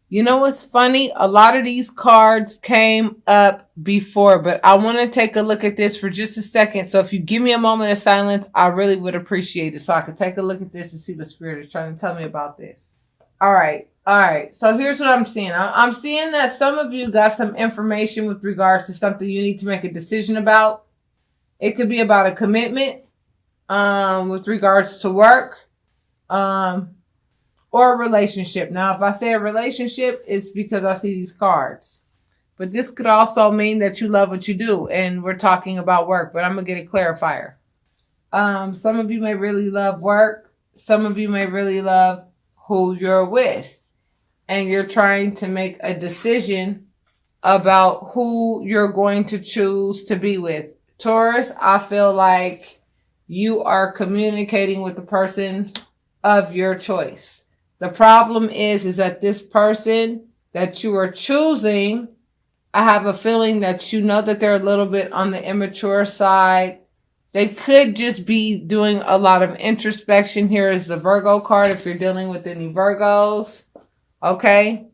You know what's funny? A lot of these cards came up before, but I want to take a look at this for just a second. So if you give me a moment of silence, I really would appreciate it so I can take a look at this and see what Spirit is trying to tell me about this. All right. All right. So here's what I'm seeing. I'm seeing that some of you got some information with regards to something you need to make a decision about. It could be about a commitment with regards to work. Or a relationship. Now, if I say a relationship, it's because I see these cards. But this could also mean that you love what you do, and we're talking about work, but I'm going to get a clarifier. Some of you may really love work. Some of you may really love who you're with, and you're trying to make a decision about who you're going to choose to be with. Taurus, I feel like you are communicating with the person of your choice. The problem is that this person that you are choosing, I have a feeling that you know that they're a little bit on the immature side. They could just be doing a lot of introspection. Here is the Virgo card if you're dealing with any Virgos. Okay.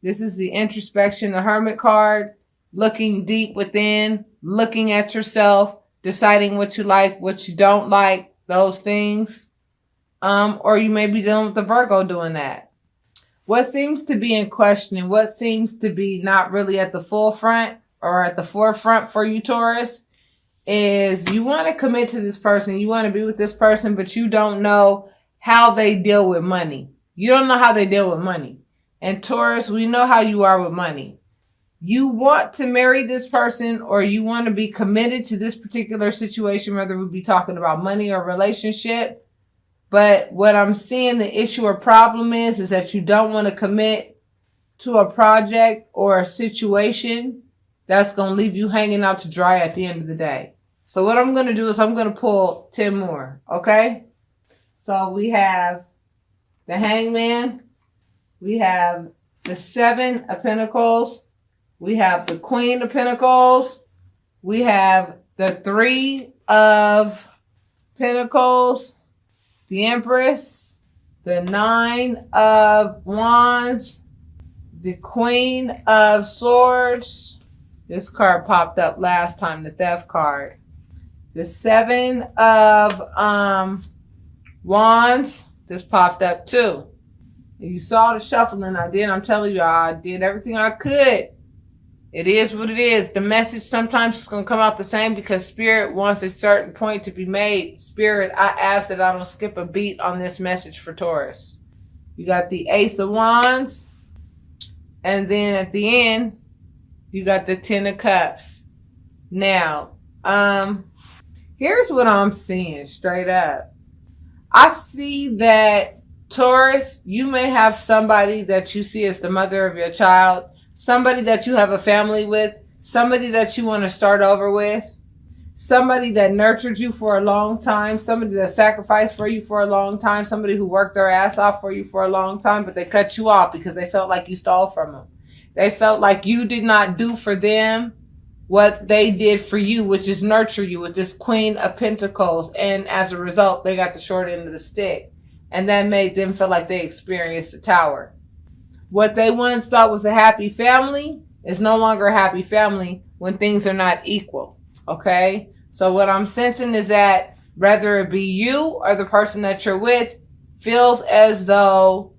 This is the introspection, the Hermit card. Looking deep within, looking at yourself, deciding what you like, what you don't like, those things. Or you may be dealing with the Virgo doing that. What seems to be in question and what seems to be not really at the forefront or at the forefront for you, Taurus, is you want to commit to this person. You want to be with this person, but you don't know how they deal with money. You don't know how they deal with money. And Taurus, we know how you are with money. You want to marry this person or you want to be committed to this particular situation, whether we be talking about money or relationship. But what I'm seeing the issue or problem is that you don't want to commit to a project or a situation that's going to leave you hanging out to dry at the end of the day. So what I'm going to do is I'm going to pull 10 more. Okay. So we have the Hangman. We have the 7 of Pentacles. We have the Queen of Pentacles. We have the 3 of Pentacles. The Empress, the 9 of Wands, the Queen of Swords. This card popped up last time, the Theft card. The 7 of Wands. This popped up too. And you saw the shuffling I did. I'm telling you, I did everything I could. It is what it is. The message sometimes is going to come out the same because Spirit wants a certain point to be made. Spirit, I ask that I don't skip a beat on this message for Taurus. You got the Ace of Wands. And then at the end, you got the 10 of Cups. Now, here's what I'm seeing straight up. I see that Taurus, you may have somebody that you see as the mother of your child. Somebody that you have a family with, somebody that you want to start over with, somebody that nurtured you for a long time, somebody that sacrificed for you for a long time, somebody who worked their ass off for you for a long time, but they cut you off because they felt like you stole from them. They felt like you did not do for them what they did for you, which is nurture you with this Queen of Pentacles. And as a result, they got the short end of the stick. And that made them feel like they experienced a tower. What they once thought was a happy family is no longer a happy family when things are not equal. Okay? So what I'm sensing is that whether it be you or the person that you're with feels as though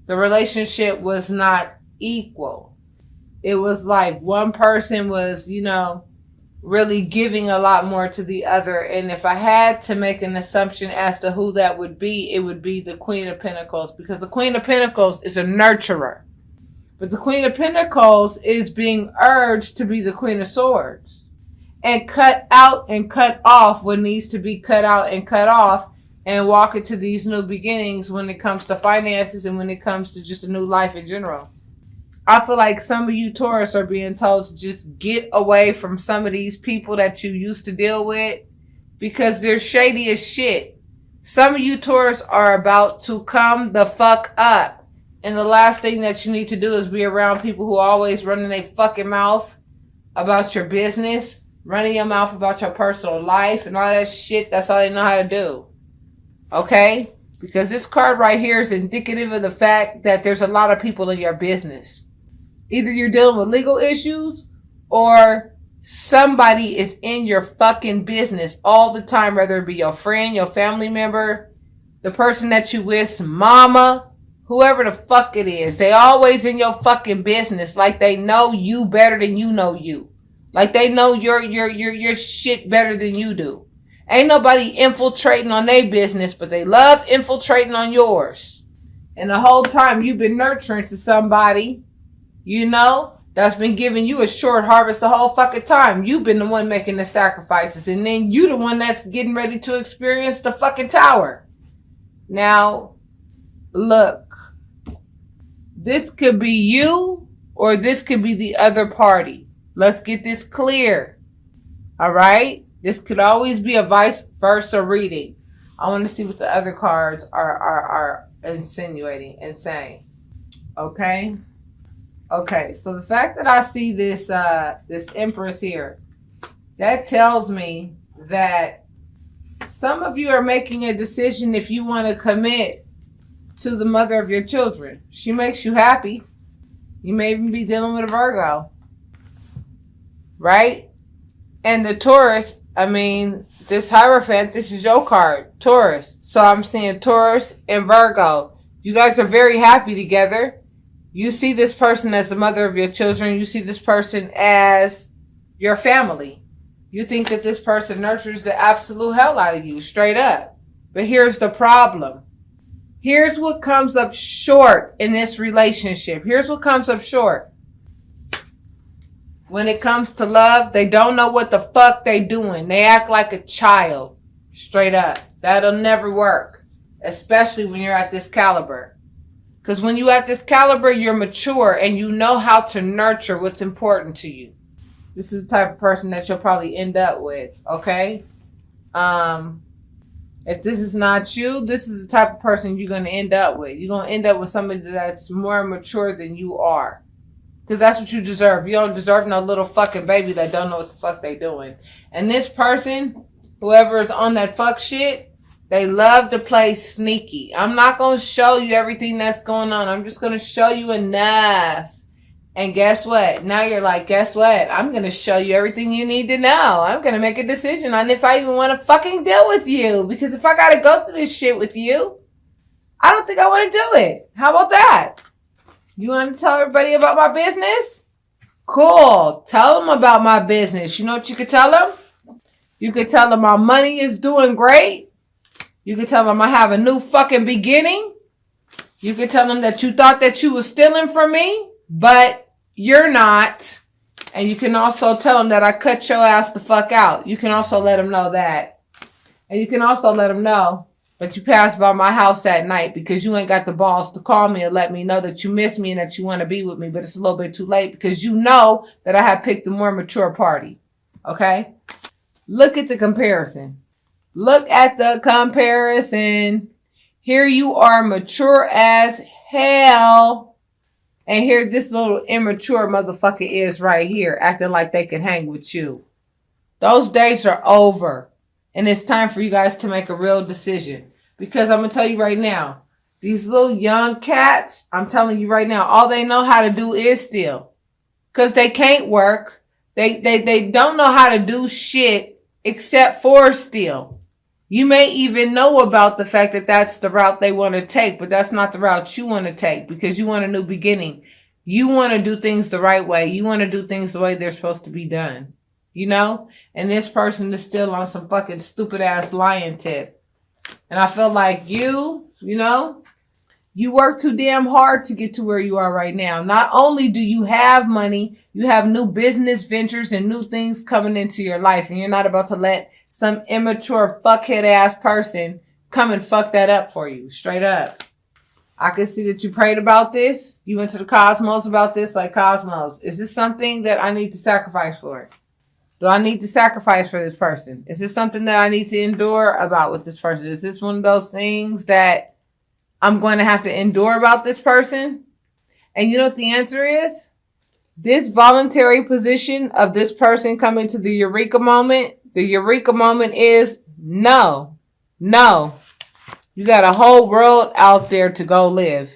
the relationship was not equal. It was like one person was, really giving a lot more to the other. And if I had to make an assumption as to who that would be, it would be the Queen of Pentacles, because the Queen of Pentacles is a nurturer. But the Queen of Pentacles is being urged to be the Queen of Swords and cut out and cut off what needs to be cut out and cut off and walk into these new beginnings when it comes to finances and when it comes to just a new life in general. I feel like some of you Taurus are being told to just get away from some of these people that you used to deal with because they're shady as shit. Some of you Taurus are about to come the fuck up. And the last thing that you need to do is be around people who are always running their fucking mouth about your business, running your mouth about your personal life and all that shit. That's all they know how to do. Okay? Because this card right here is indicative of the fact that there's a lot of people in your business. Either you're dealing with legal issues or somebody is in your fucking business all the time, whether it be your friend, your family member, the person that you with, mama, whoever the fuck it is. They always in your fucking business like they know you better than you know you. Like they know your shit better than you do. Ain't nobody infiltrating on their business, but they love infiltrating on yours. And the whole time you've been nurturing to somebody, you know, that's been giving you a short harvest the whole fucking time. You've been the one making the sacrifices. And then you the one that's getting ready to experience the fucking tower. Now, look. This could be you or this could be the other party. Let's get this clear. All right? This could always be a vice versa reading. I want to see what the other cards are insinuating and saying. Okay? Okay, so the fact that I see this this Empress here, that tells me that some of you are making a decision if you want to commit to the mother of your children. She makes you happy. You may even be dealing with a Virgo. Right? And the Taurus, I mean, this Hierophant, this is your card, Taurus. So I'm seeing Taurus and Virgo. You guys are very happy together. You see this person as the mother of your children. You see this person as your family. You think that this person nurtures the absolute hell out of you, straight up. But here's the problem. Here's what comes up short in this relationship. Here's what comes up short. When it comes to love, they don't know what the fuck they doing. They act like a child. Straight up. That'll never work. Especially when you're at this caliber. Because when you're at this caliber, you're mature and you know how to nurture what's important to you. This is the type of person that you'll probably end up with. Okay? If this is not you, this is the type of person you're going to end up with. You're going to end up with somebody that's more mature than you are. Because that's what you deserve. You don't deserve no little fucking baby that don't know what the fuck they doing. And this person, whoever is on that fuck shit, they love to play sneaky. I'm not going to show you everything that's going on. I'm just going to show you enough. And guess what? Now you're like, guess what? I'm going to show you everything you need to know. I'm going to make a decision on if I even want to fucking deal with you. Because if I got to go through this shit with you, I don't think I want to do it. How about that? You want to tell everybody about my business? Cool. Tell them about my business. You know what you could tell them? You could tell them my money is doing great. You could tell them I have a new fucking beginning. You could tell them that you thought that you was stealing from me, but you're not. And you can also tell them that I cut your ass the fuck out. You can also let them know that. And you can also let them know that you passed by my house at night because you ain't got the balls to call me and let me know that you miss me and that you want to be with me, but it's a little bit too late because you know that I have picked the more mature party. Okay? Look at the comparison. Look at the comparison. Here you are mature as hell. And here this little immature motherfucker is right here acting like they can hang with you. Those days are over. And it's time for you guys to make a real decision. Because I'm going to tell you right now, these little young cats, I'm telling you right now, all they know how to do is steal. Because they can't work. They don't know how to do shit except for steal. You may even know about the fact that that's the route they want to take, but that's not the route you want to take because you want a new beginning. You want to do things the right way. You want to do things the way they're supposed to be done. You know? And this person is still on some fucking stupid ass lion tip. And I feel like you know, you work too damn hard to get to where you are right now. Not only do you have money, you have new business ventures and new things coming into your life. And you're not about to let some immature fuckhead ass person come and fuck that up for you. Straight up. I can see that you prayed about this. You went to the cosmos about this, like, Cosmos, is this something that I need to sacrifice for? Do I need to sacrifice for this person? Is this something that I need to endure about with this person? Is this one of those things that I'm going to have to endure about this person? And you know what the answer is? This voluntary position of this person coming to the eureka moment, the eureka moment is no, no, You got a whole world out there to go live.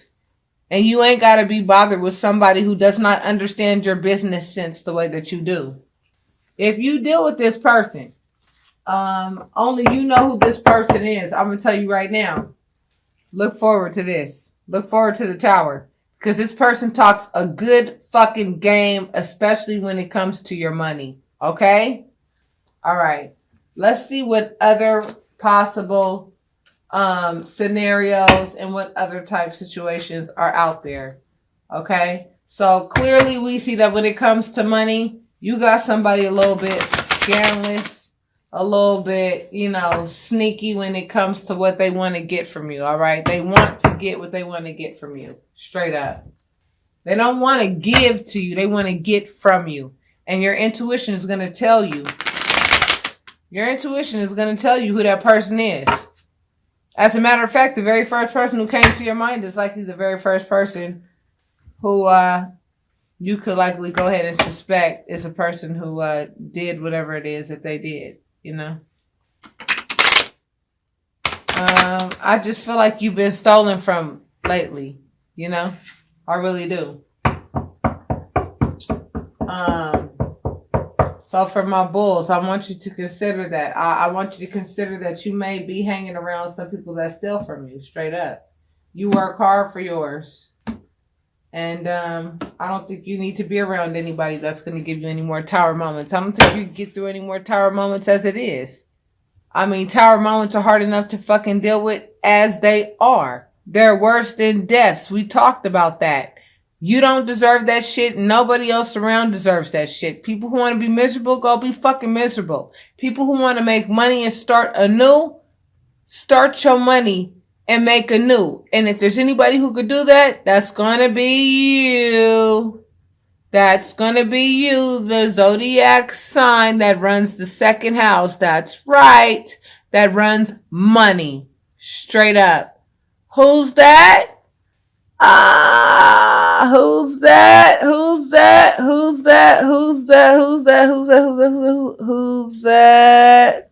And you ain't got to be bothered with somebody who does not understand your business sense the way that you do. If you deal with this person, only you know who this person is. I'm going to tell you right now. Look forward to this. Look forward to the tower. Because this person talks a good fucking game, especially when it comes to your money. Okay? All right. Let's see what other possible scenarios and what other type situations are out there. Okay? So clearly we see that when it comes to money, you got somebody a little bit scandalous, a little bit, sneaky when it comes to what they want to get from you. All right? They want to get what they want to get from you. Straight up. They don't want to give to you. They want to get from you. And your intuition is going to tell you. Your intuition is going to tell you who that person is. As a matter of fact, the very first person who came to your mind is likely the very first person who you could likely go ahead and suspect is a person who did whatever it is that they did, I just feel like you've been stolen from lately, I really do. So for my bulls, I want you to consider that. I want you to consider that you may be hanging around some people that steal from you, straight up. You work hard for yours. And I don't think you need to be around anybody that's going to give you any more tower moments. I don't think you can get through any more tower moments as it is. I mean, tower moments are hard enough to fucking deal with as they are. They're worse than deaths. We talked about that. You don't deserve that shit. Nobody else around deserves that shit. People who want to be miserable, go be fucking miserable. People who want to make money and start anew, start your money and make anew. And if there's anybody who could do that, that's going to be you. That's going to be you, the zodiac sign that runs the second house. That's right. That runs money. Straight up. Who's that? Who's that? Who's that? Who's that? Who's that? Who's that? Who's that? Who's that? Who's that?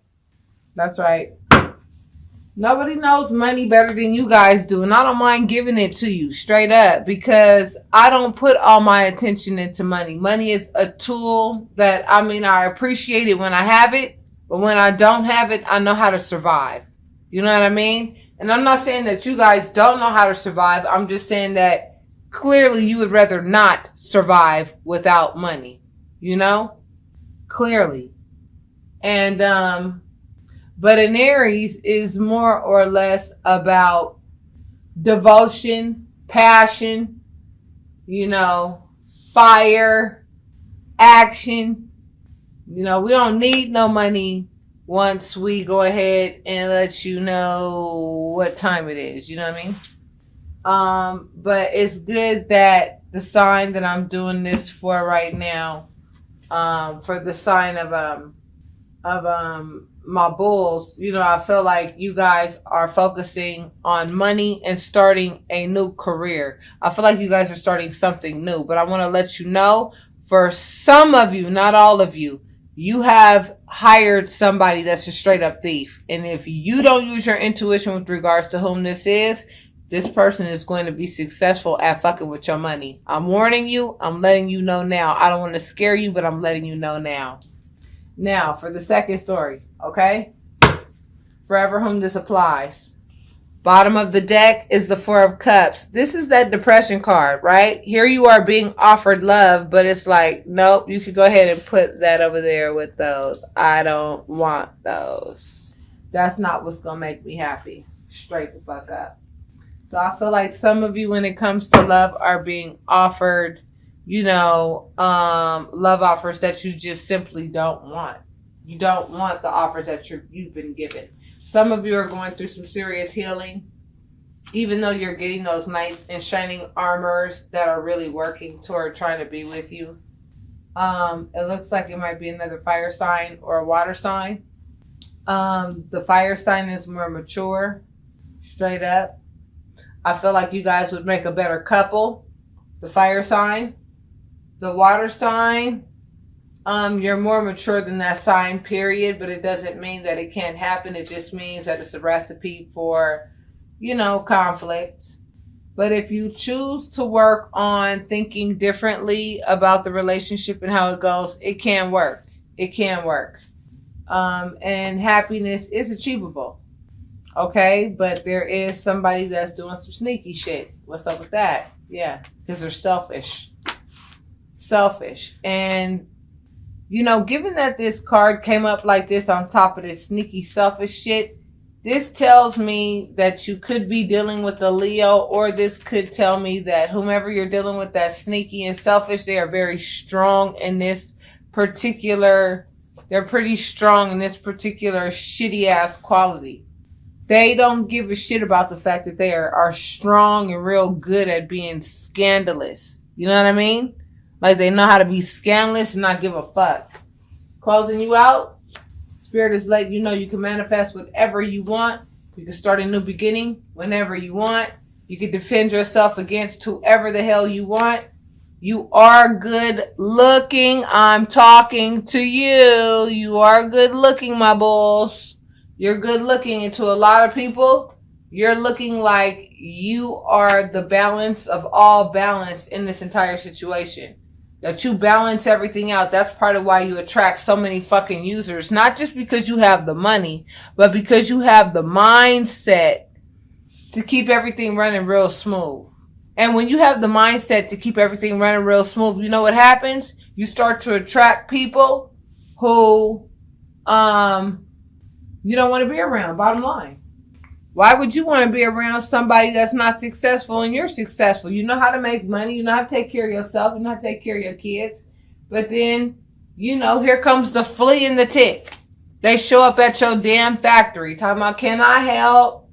That's right. Nobody knows money better than you guys do, and I don't mind giving it to you straight up because I don't put all my attention into money. Money is a tool that, I appreciate it when I have it, but when I don't have it, I know how to survive. You know what I mean? And I'm not saying that you guys don't know how to survive. I'm just saying that clearly you would rather not survive without money. Clearly. And, but an Aries is more or less about devotion, passion, fire, action. We don't need no money once we go ahead and let you know what time it is. You know what I mean? But it's good that the sign that I'm doing this for right now, for the sign of my bulls, I feel like you guys are focusing on money and starting a new career. I feel like you guys are starting something new, but I want to let you know, for some of you, not all of you, you have hired somebody that's a straight up thief. And if you don't use your intuition with regards to whom this is, this person is going to be successful at fucking with your money. I'm warning you. I'm letting you know now. I don't want to scare you, but I'm letting you know now. Now, for the second story, okay? Forever whom this applies. Bottom of the deck is the Four of Cups. This is that depression card, right? Here you are being offered love, but it's like, nope, you could go ahead and put that over there with those. I don't want those. That's not what's going to make me happy. Straight the fuck up. So I feel like some of you, when it comes to love, are being offered, love offers that you just simply don't want. You don't want the offers that you've been given. Some of you are going through some serious healing, even though you're getting those knights in shining armors that are really working toward trying to be with you. It looks like it might be another fire sign or a water sign. The fire sign is more mature, straight up. I feel like you guys would make a better couple. The fire sign. The water sign. You're more mature than that sign, period, but it doesn't mean that it can't happen. It just means that it's a recipe for conflict. But if you choose to work on thinking differently about the relationship and how it goes, it can work. It can work. And happiness is achievable. Okay? But there is somebody that's doing some sneaky shit. What's up with that? Yeah. Because they're selfish. Selfish. And, given that this card came up like this on top of this sneaky selfish shit, this tells me that you could be dealing with a Leo, or this could tell me that whomever you're dealing with that's sneaky and selfish, they are very strong in this particular, they're pretty strong in this particular shitty ass quality. They don't give a shit about the fact that they are strong and real good at being scandalous. You know what I mean? Like they know how to be scandalous and not give a fuck. Closing you out. Spirit is letting you know you can manifest whatever you want. You can start a new beginning whenever you want. You can defend yourself against whoever the hell you want. You are good looking. I'm talking to you. You are good looking, my bulls. You're good looking, and to a lot of people, you're looking like you are the balance of all balance in this entire situation. That you balance everything out. That's part of why you attract so many fucking users. Not just because you have the money, but because you have the mindset to keep everything running real smooth. And when you have the mindset to keep everything running real smooth, you know what happens? You start to attract people who you don't want to be around, bottom line. Why would you want to be around somebody that's not successful and you're successful? You know how to make money. You know how to take care of yourself. You know how to take care of your kids. But then, here comes the flea and the tick. They show up at your damn factory talking about, can I help?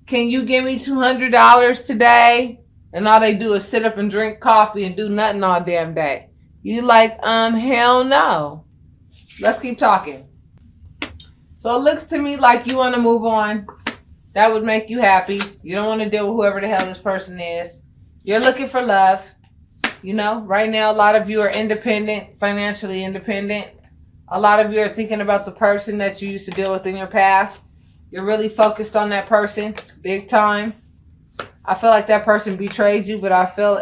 Can you give me $200 today? And all they do is sit up and drink coffee and do nothing all damn day. You like, hell no. Let's keep talking. So it looks to me like you want to move on. That would make you happy. You don't want to deal with whoever the hell this person is. You're looking for love. Right now, a lot of you are independent, financially independent. A lot of you are thinking about the person that you used to deal with in your past. You're really focused on that person, big time. I feel like that person betrayed you, but I feel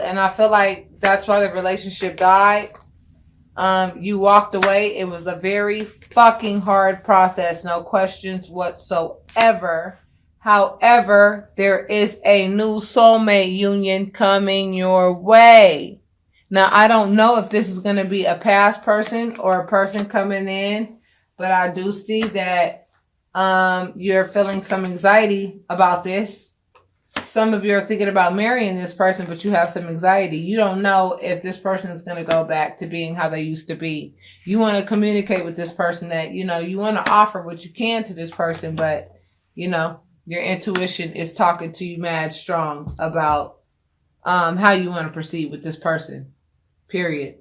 like that's why the relationship died. You walked away. It was a very fucking hard process. No questions whatsoever. However, there is a new soulmate union coming your way. Now, I don't know if this is going to be a past person or a person coming in, but I do see that you're feeling some anxiety about this. Some of you are thinking about marrying this person, but you have some anxiety. You don't know if this person is going to go back to being how they used to be. You want to communicate with this person that, you want to offer what you can to this person, but, your intuition is talking to you mad strong about how you want to proceed with this person. Period.